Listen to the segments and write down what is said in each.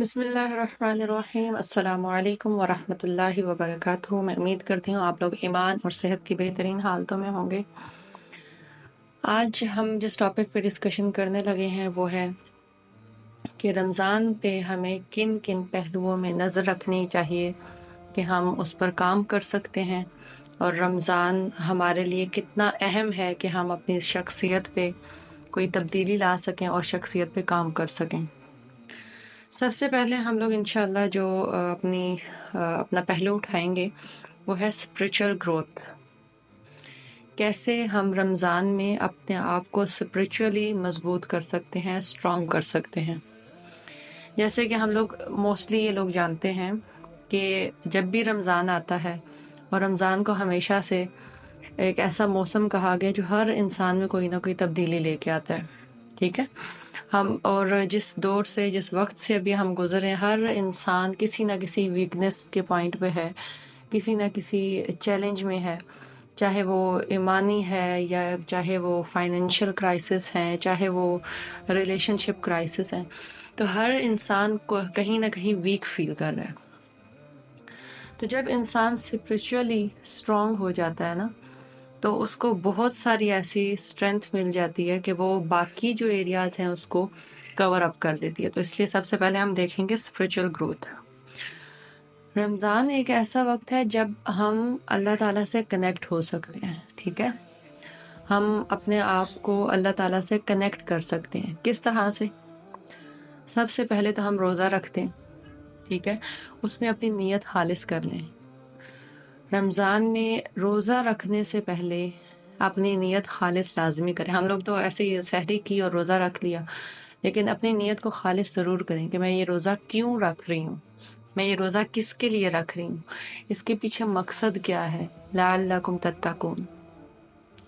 بسم اللہ الرحمن الرحیم، السلام علیکم ورحمۃ اللہ وبرکاتہ۔ میں امید کرتی ہوں آپ لوگ ایمان اور صحت کی بہترین حالتوں میں ہوں گے۔ آج ہم جس ٹاپک پہ ڈسکشن کرنے لگے ہیں وہ ہے کہ رمضان پہ ہمیں کن کن پہلوؤں میں نظر رکھنی چاہیے کہ ہم اس پر کام کر سکتے ہیں، اور رمضان ہمارے لیے کتنا اہم ہے کہ ہم اپنی شخصیت پہ کوئی تبدیلی لا سکیں اور شخصیت پہ کام کر سکیں۔ سب سے پہلے ہم لوگ انشاءاللہ جو اپنا پہلو اٹھائیں گے وہ ہے اسپریچول گروتھ۔ کیسے ہم رمضان میں اپنے آپ کو اسپریچولی مضبوط کر سکتے ہیں، اسٹرانگ کر سکتے ہیں۔ جیسے کہ ہم لوگ موسٹلی یہ لوگ جانتے ہیں کہ جب بھی رمضان آتا ہے، اور رمضان کو ہمیشہ سے ایک ایسا موسم کہا گیا جو ہر انسان میں کوئی نہ کوئی تبدیلی لے کے آتا ہے، ٹھیک ہے؟ ہم اور جس دور سے، جس وقت سے ابھی ہم گزرے، ہر انسان کسی نہ کسی ویکنس کے پوائنٹ پہ ہے، کسی نہ کسی چیلنج میں ہے، چاہے وہ ایمانی ہے یا چاہے وہ فائنینشیل کرائسس ہیں، چاہے وہ ریلیشن شپ کرائسس ہیں۔ تو ہر انسان کو کہیں نہ کہیں ویک فیل کر رہا ہے۔ تو جب انسان اسپریچولی اسٹرانگ ہو جاتا ہے نا، تو اس کو بہت ساری ایسی اسٹرینتھ مل جاتی ہے کہ وہ باقی جو ایریاز ہیں اس کو کور اپ کر دیتی ہے۔ تو اس لیے سب سے پہلے ہم دیکھیں گے اسپریچول گروتھ۔ رمضان ایک ایسا وقت ہے جب ہم اللہ تعالیٰ سے کنیکٹ ہو سکتے ہیں، ٹھیک ہے؟ ہم اپنے آپ کو اللہ تعالیٰ سے کنیکٹ کر سکتے ہیں۔ کس طرح سے؟ سب سے پہلے تو ہم روزہ رکھتے ہیں، ٹھیک ہے؟ اس میں اپنی نیت خالص کر لیں۔ رمضان میں روزہ رکھنے سے پہلے اپنی نیت خالص لازمی کریں۔ ہم لوگ تو ایسے ہی سحری کی اور روزہ رکھ لیا، لیکن اپنی نیت کو خالص ضرور کریں کہ میں یہ روزہ کیوں رکھ رہی ہوں، میں یہ روزہ کس کے لیے رکھ رہی ہوں، اس کے پیچھے مقصد کیا ہے، لعلکم تتقون۔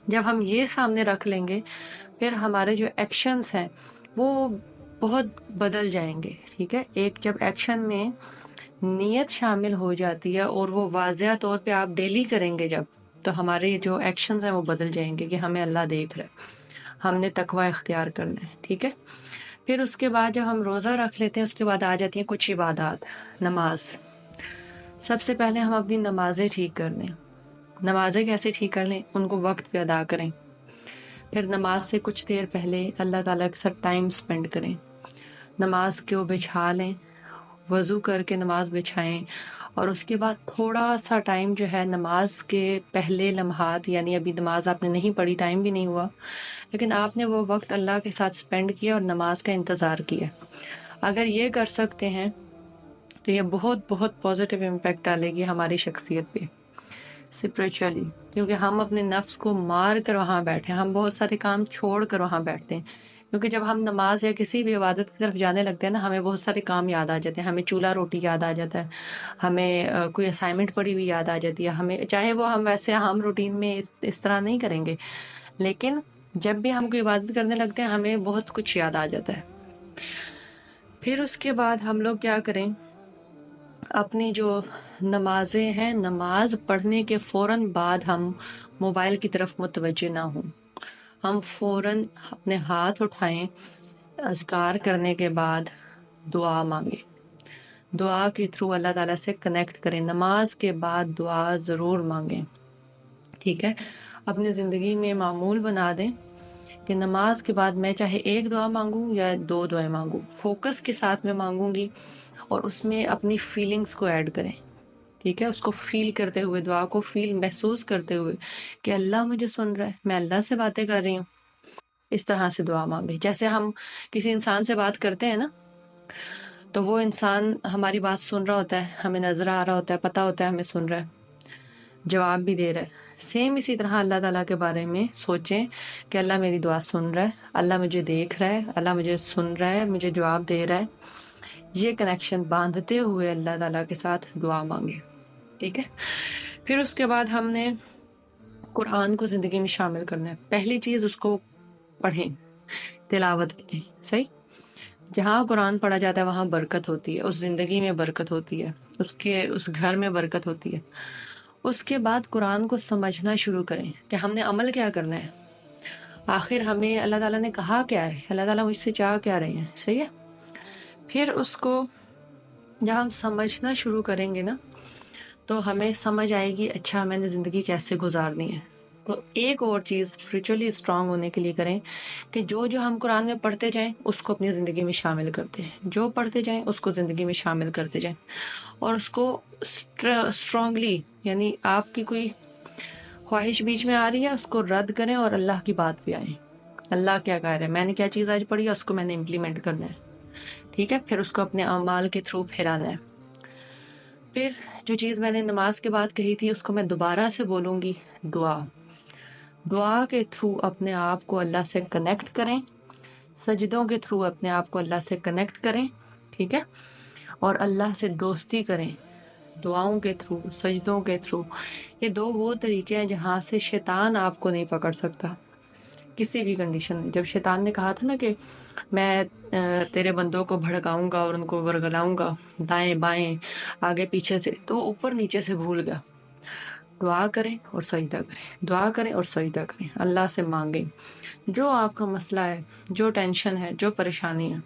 جب ہم یہ سامنے رکھ لیں گے، پھر ہمارے جو ایکشنز ہیں وہ بہت بدل جائیں گے، ٹھیک ہے؟ ایک جب ایکشن میں نیت شامل ہو جاتی ہے اور وہ واضح طور پہ آپ ڈیلی کریں گے جب، تو ہمارے جو ایکشنز ہیں وہ بدل جائیں گے کہ ہمیں اللہ دیکھ رہا ہے، ہم نے تقوی اختیار کرنا ہے، ٹھیک ہے؟ پھر اس کے بعد جب ہم روزہ رکھ لیتے ہیں، اس کے بعد آ جاتی ہیں کچھ عبادات۔ نماز، سب سے پہلے ہم اپنی نمازیں ٹھیک کر لیں۔ نمازیں کیسے ٹھیک کر لیں؟ ان کو وقت پہ ادا کریں۔ پھر نماز سے کچھ دیر پہلے اللہ تعالیٰ کے ساتھ ٹائم سپینڈ کریں۔ نماز کو بچھا لیں، وضو کر کے نماز بچھائیں، اور اس کے بعد تھوڑا سا ٹائم جو ہے نماز کے پہلے لمحات، یعنی ابھی نماز آپ نے نہیں پڑھی، ٹائم بھی نہیں ہوا، لیکن آپ نے وہ وقت اللہ کے ساتھ سپینڈ کیا اور نماز کا انتظار کیا۔ اگر یہ کر سکتے ہیں تو یہ بہت بہت پازیٹیو امپیکٹ ڈالے گی ہماری شخصیت پہ اسپریچولی، کیونکہ ہم اپنے نفس کو مار کر وہاں بیٹھے، ہم بہت سارے کام چھوڑ کر وہاں بیٹھتے ہیں، کیونکہ جب ہم نماز یا کسی بھی عبادت کی طرف جانے لگتے ہیں نا، ہمیں بہت سارے کام یاد آ جاتے ہیں، ہمیں چولہا روٹی یاد آ جاتا ہے، ہمیں کوئی اسائنمنٹ پڑی ہوئی یاد آ جاتی ہے، ہمیں چاہے وہ ہم ویسے عام روٹین میں اس طرح نہیں کریں گے، لیکن جب بھی ہم کوئی عبادت کرنے لگتے ہیں ہمیں بہت کچھ یاد آ جاتا ہے۔ پھر اس کے بعد ہم لوگ کیا کریں؟ اپنی جو نمازیں ہیں، نماز پڑھنے کے فوراً بعد ہم موبائل کی طرف متوجہ نہ ہوں، ہم فوراً اپنے ہاتھ اٹھائیں، اذکار کرنے کے بعد دعا مانگیں، دعا کے تھرو اللہ تعالیٰ سے کنیکٹ کریں۔ نماز کے بعد دعا ضرور مانگیں، ٹھیک ہے؟ اپنی زندگی میں معمول بنا دیں کہ نماز کے بعد میں چاہے ایک دعا مانگوں یا دو دعائیں مانگوں، فوکس کے ساتھ میں مانگوں گی، اور اس میں اپنی فیلنگز کو ایڈ کریں، ٹھیک ہے؟ اس کو فیل کرتے ہوئے، دعا کو فیل محسوس کرتے ہوئے کہ اللہ مجھے سن رہا ہے، میں اللہ سے باتیں کر رہی ہوں۔ اس طرح سے دعا مانگیں۔ جیسے ہم کسی انسان سے بات کرتے ہیں نا، تو وہ انسان ہماری بات سن رہا ہوتا ہے، ہمیں نظر آ رہا ہوتا ہے، پتہ ہوتا ہے ہمیں سن رہا ہے، جواب بھی دے رہا ہے۔ سیم اسی طرح اللہ تعالیٰ کے بارے میں سوچیں کہ اللہ میری دعا سن رہا ہے، اللہ مجھے دیکھ رہا ہے، اللہ مجھے سن رہا ہے، مجھے جواب دے رہا ہے۔ یہ کنیکشن باندھتے ہوئے اللہ تعالیٰ کے ساتھ دعا مانگیں، ٹھیک ہے؟ پھر اس کے بعد ہم نے قرآن کو زندگی میں شامل کرنا ہے۔ پہلی چیز اس کو پڑھیں، تلاوت کریں، صحیح؟ جہاں قرآن پڑھا جاتا ہے وہاں برکت ہوتی ہے، اس زندگی میں برکت ہوتی ہے، اس گھر میں برکت ہوتی ہے۔ اس کے بعد قرآن کو سمجھنا شروع کریں کہ ہم نے عمل کیا کرنا ہے، آخر ہمیں اللہ تعالیٰ نے کہا کیا ہے، اللہ تعالیٰ مجھ سے چاہ کیا رہے ہیں، صحیح ہے؟ پھر اس کو جب ہم سمجھنا شروع کریں گے نا تو ہمیں سمجھ آئے گی اچھا میں نے زندگی کیسے گزارنی ہے. تو ایک اور چیز اسپریچولی اسٹرانگ ہونے کے لیے کریں کہ جو ہم قرآن میں پڑھتے جائیں اس کو اپنی زندگی میں شامل کرتے جائیں، جو پڑھتے جائیں اس کو زندگی میں شامل کرتے جائیں، اور اس کو اسٹرانگلی، یعنی آپ کی کوئی خواہش بیچ میں آ رہی ہے اس کو رد کریں اور اللہ کی بات پہ آئیں. اللہ کیا کہہ رہا ہے، میں نے کیا چیز آج پڑھی ہے اس کو میں نے امپلیمنٹ کرنا ہے. ٹھیک ہے، پھر اس کو اپنے اعمال کے تھرو پھیرانا ہے. پھر جو چیز میں نے نماز کے بعد کہی تھی اس کو میں دوبارہ سے بولوں گی، دعا کے تھرو اپنے آپ کو اللہ سے کنیکٹ کریں، سجدوں کے تھرو اپنے آپ کو اللہ سے کنیکٹ کریں. ٹھیک ہے، اور اللہ سے دوستی کریں دعاؤں کے تھرو، سجدوں کے تھرو. یہ دو وہ طریقے ہیں جہاں سے شیطان آپ کو نہیں پکڑ سکتا کسی بھی کنڈیشن میں. جب شیطان نے کہا تھا نا کہ میں تیرے بندوں کو بھڑکاؤں گا اور ان کو ورگلاؤں گا دائیں بائیں آگے پیچھے سے، تو اوپر نیچے سے بھول گیا. دعا کریں اور سجدہ کریں، دعا کریں اور سجدہ کریں، اللہ سے مانگیں جو آپ کا مسئلہ ہے، جو ٹینشن ہے، جو پریشانی ہے.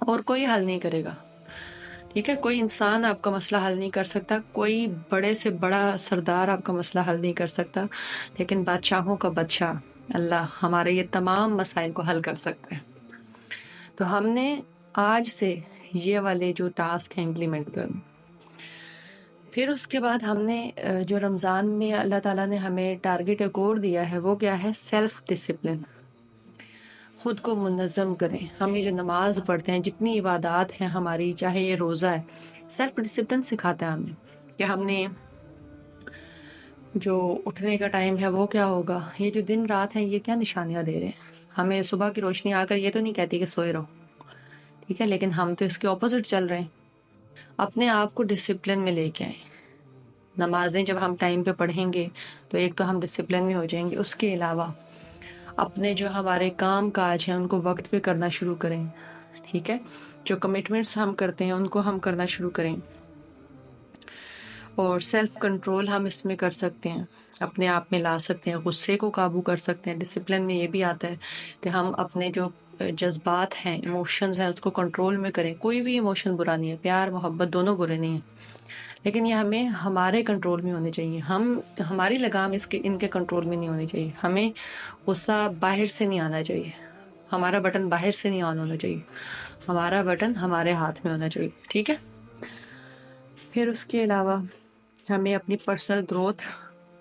اور کوئی حل نہیں کرے گا. ٹھیک ہے، کوئی انسان آپ کا مسئلہ حل نہیں کر سکتا، کوئی بڑے سے بڑا سردار آپ کا مسئلہ حل نہیں کر سکتا، لیکن بادشاہوں کا بادشاہ اللہ ہمارے یہ تمام مسائل کو حل کر سکتا ہے. تو ہم نے آج سے یہ والے جو ٹاسک ہیں امپلیمنٹ کرنا. پھر اس کے بعد ہم نے جو رمضان میں اللہ تعالیٰ نے ہمیں ٹارگٹ ایک اور دیا ہے وہ کیا ہے، سیلف ڈسپلن. خود کو منظم کریں. ہم یہ جو نماز پڑھتے ہیں، جتنی عبادات ہیں ہماری، چاہے یہ روزہ ہے، سیلف ڈسپلن سکھاتا ہے ہمیں کہ ہم نے جو اٹھنے کا ٹائم ہے وہ کیا ہوگا. یہ جو دن رات ہیں یہ کیا نشانیاں دے رہے ہیں ہمیں. صبح کی روشنی آ کر یہ تو نہیں کہتی کہ سوئے رہو، ٹھیک ہے، لیکن ہم تو اس کے اپوزٹ چل رہے ہیں. اپنے آپ کو ڈسپلن میں لے کے آئیں. نمازیں جب ہم ٹائم پہ پڑھیں گے تو ایک تو ہم ڈسپلن میں ہو جائیں گے. اس کے علاوہ اپنے جو ہمارے کام کاج ہیں ان کو وقت پہ کرنا شروع کریں. ٹھیک ہے، جو کمٹمنٹس ہم کرتے ہیں ان کو ہم کرنا شروع کریں. اور سیلف کنٹرول ہم اس میں کر سکتے ہیں، اپنے آپ میں لا سکتے ہیں، غصے کو قابو کر سکتے ہیں. ڈسپلن میں یہ بھی آتا ہے کہ ہم اپنے جو جذبات ہیں، ایموشنز ہیں، اس کو کنٹرول میں کریں. کوئی بھی ایموشن برا نہیں ہے، پیار محبت دونوں برے نہیں ہیں، لیکن یہ ہمیں ہمارے کنٹرول میں ہونے چاہیے. ہماری لگام ان کے کنٹرول میں نہیں ہونی چاہیے. ہمیں غصہ باہر سے نہیں آنا چاہیے، ہمارا بٹن باہر سے نہیں آن ہونا چاہیے، ہمارا بٹن ہمارے ہاتھ میں ہونا چاہیے. ٹھیک ہے، پھر اس کے علاوہ ہمیں اپنی پرسنل گروتھ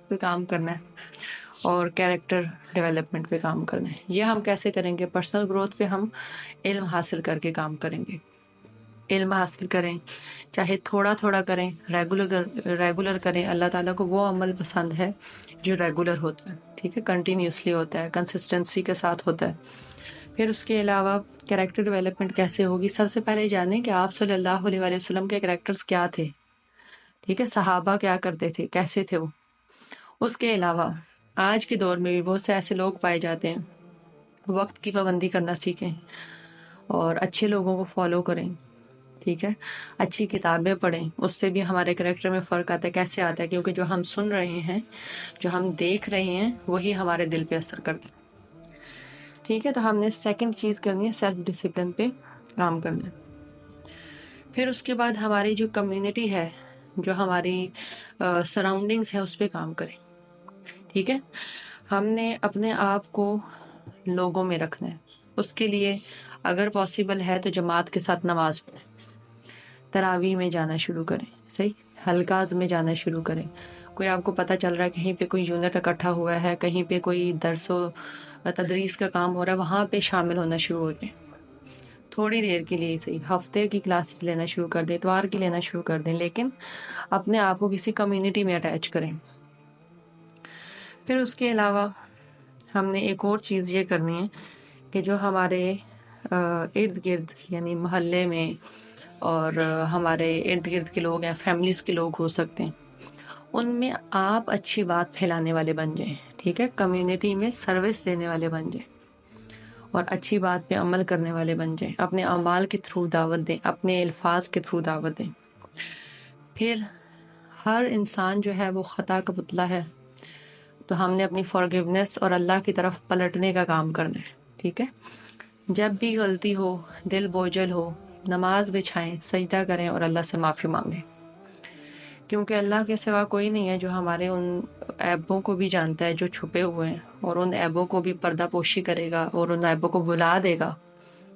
پہ کام کرنا ہے اور کیریکٹر ڈیولپمنٹ پہ کام کرنا ہے. یہ ہم کیسے کریں گے؟ پرسنل گروتھ پہ ہم علم حاصل کر کے کام کریں گے. علم حاصل کریں، چاہے تھوڑا تھوڑا کریں، ریگولر کریں. اللہ تعالیٰ کو وہ عمل پسند ہے جو ریگولر ہوتا ہے. ٹھیک ہے، کنٹینیوسلی ہوتا ہے، کنسسٹنسی کے ساتھ ہوتا ہے. پھر اس کے علاوہ کیریکٹر ڈیولپمنٹ کیسے ہوگی؟ سب سے پہلے جانیں کہ آپ صلی اللہ علیہ وآلہ وسلم کے کریکٹرز کیا تھے. ٹھیک ہے، صحابہ کیا کرتے تھے، کیسے تھے وہ. اس کے علاوہ آج کے دور میں بھی بہت سے ایسے لوگ پائے جاتے ہیں. وقت کی پابندی کرنا سیکھیں اور اچھے لوگوں کو فالو کریں. ٹھیک ہے، اچھی کتابیں پڑھیں، اس سے بھی ہمارے کریکٹر میں فرق آتا ہے. کیسے آتا ہے؟ کیونکہ جو ہم سن رہے ہیں، جو ہم دیکھ رہے ہیں، وہی ہمارے دل پہ اثر کرتا ہے. ٹھیک ہے، تو ہم نے سیکنڈ چیز کرنی ہے، سیلف ڈسپلن پہ کام کرنا ہے. پھر اس کے بعد ہماری جو کمیونٹی ہے، جو ہماری سراؤنڈنگز ہیں، اس پہ کام کریں. ٹھیک ہے، ہم نے اپنے آپ کو لوگوں میں رکھنا ہے. اس کے لیے اگر پاسبل ہے تو جماعت کے ساتھ نماز پڑھیں، تراویح میں جانا شروع کریں، صحیح، حلقاز میں جانا شروع کریں. کوئی آپ کو پتہ چل رہا ہے کہیں پہ کوئی یونٹ اکٹھا ہوا ہے، کہیں پہ کوئی درس و تدریس کا کام ہو رہا ہے، وہاں پہ شامل ہونا شروع ہو جائیں. تھوڑی دیر کے لیے صحیح، ہفتے کی کلاسز لینا شروع کر دیں، اتوار کی لینا شروع کر دیں، لیکن اپنے آپ کو کسی کمیونٹی میں اٹیچ کریں. پھر اس کے علاوہ ہم نے ایک اور چیز یہ کرنی ہے کہ جو ہمارے ارد گرد، یعنی محلے میں اور ہمارے ارد گرد کے لوگ ہیں، فیملیز کے لوگ ہو سکتے ہیں، ان میں آپ اچھی بات پھیلانے والے بن جائیں. ٹھیک ہے، کمیونٹی میں سروس دینے والے بن جائیں اور اچھی بات پہ عمل کرنے والے بن جائیں. اپنے اعمال کے تھرو دعوت دیں، اپنے الفاظ کے تھرو دعوت دیں. پھر ہر انسان جو ہے وہ خطا کا پتلا ہے، تو ہم نے اپنی فارگیونیس اور اللہ کی طرف پلٹنے کا کام کرنا ہے. ٹھیک ہے، جب بھی غلطی ہو، دل بوجھل ہو، نماز بچھائیں، سجدہ کریں اور اللہ سے معافی مانگیں، کیونکہ اللہ کے سوا کوئی نہیں ہے جو ہمارے ان عیبوں کو بھی جانتا ہے جو چھپے ہوئے ہیں، اور ان عیبوں کو بھی پردہ پوشی کرے گا اور ان عیبوں کو بھلا دے گا،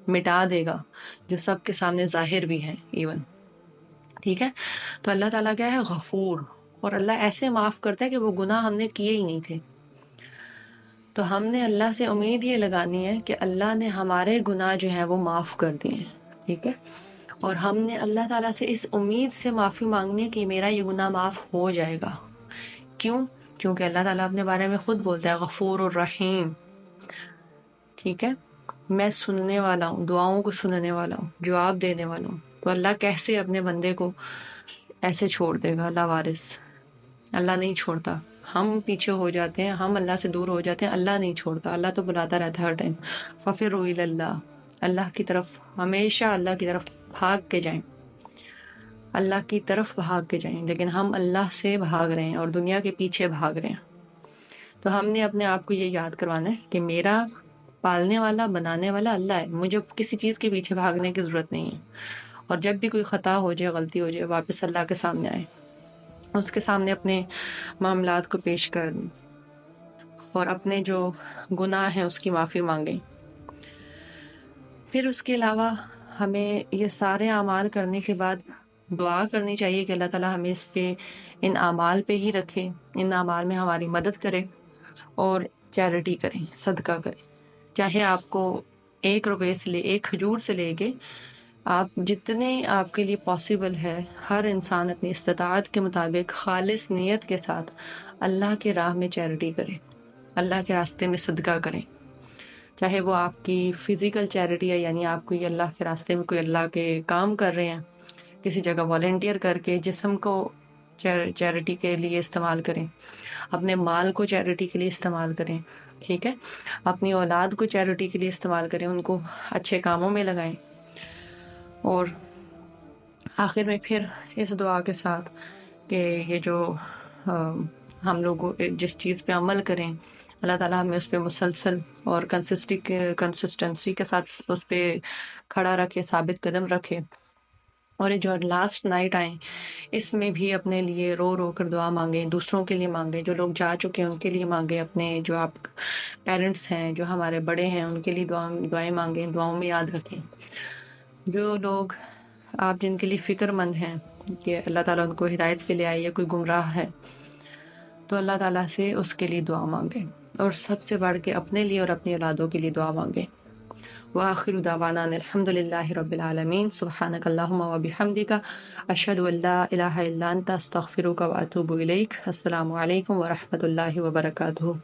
مٹا دے گا، جو سب کے سامنے ظاہر بھی ہیں ایون. ٹھیک ہے. تو اللہ تعالیٰ کیا ہے؟ غفور. اور اللہ ایسے معاف کرتا ہے کہ وہ گناہ ہم نے کیے ہی نہیں تھے. تو ہم نے اللہ سے امید یہ لگانی ہے کہ اللہ نے ہمارے گناہ جو ہیں وہ معاف کر دیے ہیں. ٹھیک ہے. اور ہم نے اللہ تعالیٰ سے اس امید سے معافی مانگنی ہے کہ میرا یہ گناہ معاف ہو جائے گا. کیوں؟ کیونکہ اللہ تعالیٰ اپنے بارے میں خود بولتا ہے غفور الرحیم. ٹھیک ہے. میں سننے والا ہوں، دعاؤں کو سننے والا ہوں، جواب دینے والا ہوں. تو اللہ کیسے اپنے بندے کو ایسے چھوڑ دے گا لاوارث؟ اللہ نہیں چھوڑتا. ہم پیچھے ہو جاتے ہیں، ہم اللہ سے دور ہو جاتے ہیں، اللہ نہیں چھوڑتا. اللہ تو بلاتا رہتا ہے ہر ٹائم. فَفِرُّوا إِلَى اللَّهِ. اللہ کی طرف، ہمیشہ اللہ کی طرف بھاگ کے جائیں، اللہ کی طرف بھاگ کے جائیں. لیکن ہم اللہ سے بھاگ رہے ہیں اور دنیا کے پیچھے بھاگ رہے ہیں. تو ہم نے اپنے آپ کو یہ یاد کروانا ہے کہ میرا پالنے والا، بنانے والا اللہ ہے. مجھے کسی چیز کے پیچھے بھاگنے کی ضرورت نہیں ہے. اور جب بھی کوئی خطا ہو جائے، غلطی ہو جائے، واپس اللہ کے سامنے آئے، اس کے سامنے اپنے معاملات کو پیش کر اور اپنے جو گناہ ہیں اس کی معافی مانگیں. پھر اس کے علاوہ ہمیں یہ سارے اعمال کرنے کے بعد دعا کرنی چاہیے کہ اللہ تعالیٰ ہمیں اس پہ، ان اعمال پہ ہی رکھے، ان اعمال میں ہماری مدد کرے اور چیریٹی کریں، صدقہ کریں. چاہے آپ کو 1 روپے سے لے، 1 کھجور سے لے کے آپ جتنے آپ کے لیے پاسبل ہے، ہر انسان اپنی استطاعت کے مطابق خالص نیت کے ساتھ اللہ کے راہ میں چیریٹی کرے، اللہ کے راستے میں صدقہ کریں. چاہے وہ آپ کی فزیکل چیریٹی ہے، یعنی آپ کوئی اللہ کے راستے میں کوئی اللہ کے کام کر رہے ہیں، کسی جگہ والنٹیئر کر کے جسم کو چیریٹی کے لیے استعمال کریں، اپنے مال کو چیریٹی کے لیے استعمال کریں. ٹھیک ہے. اپنی اولاد کو چیریٹی کے لیے استعمال کریں، ان کو اچھے کاموں میں لگائیں. اور آخر میں پھر اس دعا کے ساتھ کہ یہ جو ہم لوگ جس چیز پہ عمل کریں، اللہ تعالیٰ ہمیں اس پہ مسلسل اور کنسسٹنسی کے ساتھ اس پہ کھڑا رکھے، ثابت قدم رکھے. اور یہ جو لاسٹ نائٹ آئیں، اس میں بھی اپنے لیے رو رو کر دعا مانگیں، دوسروں کے لیے مانگیں، جو لوگ جا چکے ہیں ان کے لیے مانگیں، اپنے جو آپ پیرنٹس ہیں، جو ہمارے بڑے ہیں، ان کے لیے دعائیں مانگیں، دعاؤں میں یاد رکھیں. جو لوگ آپ جن کے لیے فکر مند ہیں کہ اللہ تعالیٰ ان کو ہدایت پہ لے آئے یا کوئی گمراہ ہے، تو اللہ تعالیٰ سے اس کے لیے دعا مانگیں. اور سب سے بڑھ کے اپنے لیے اور اپنی اولادوں کے لیے دعا مانگیں. وآخر دعوانا الحمد للہ رب العالمین. سبحانک اللہم و بحمدک، اشہد ان لا الہ الا انت، استغفرک و اتوب الیک. السلام علیکم ورحمۃ اللہ وبرکاتہ.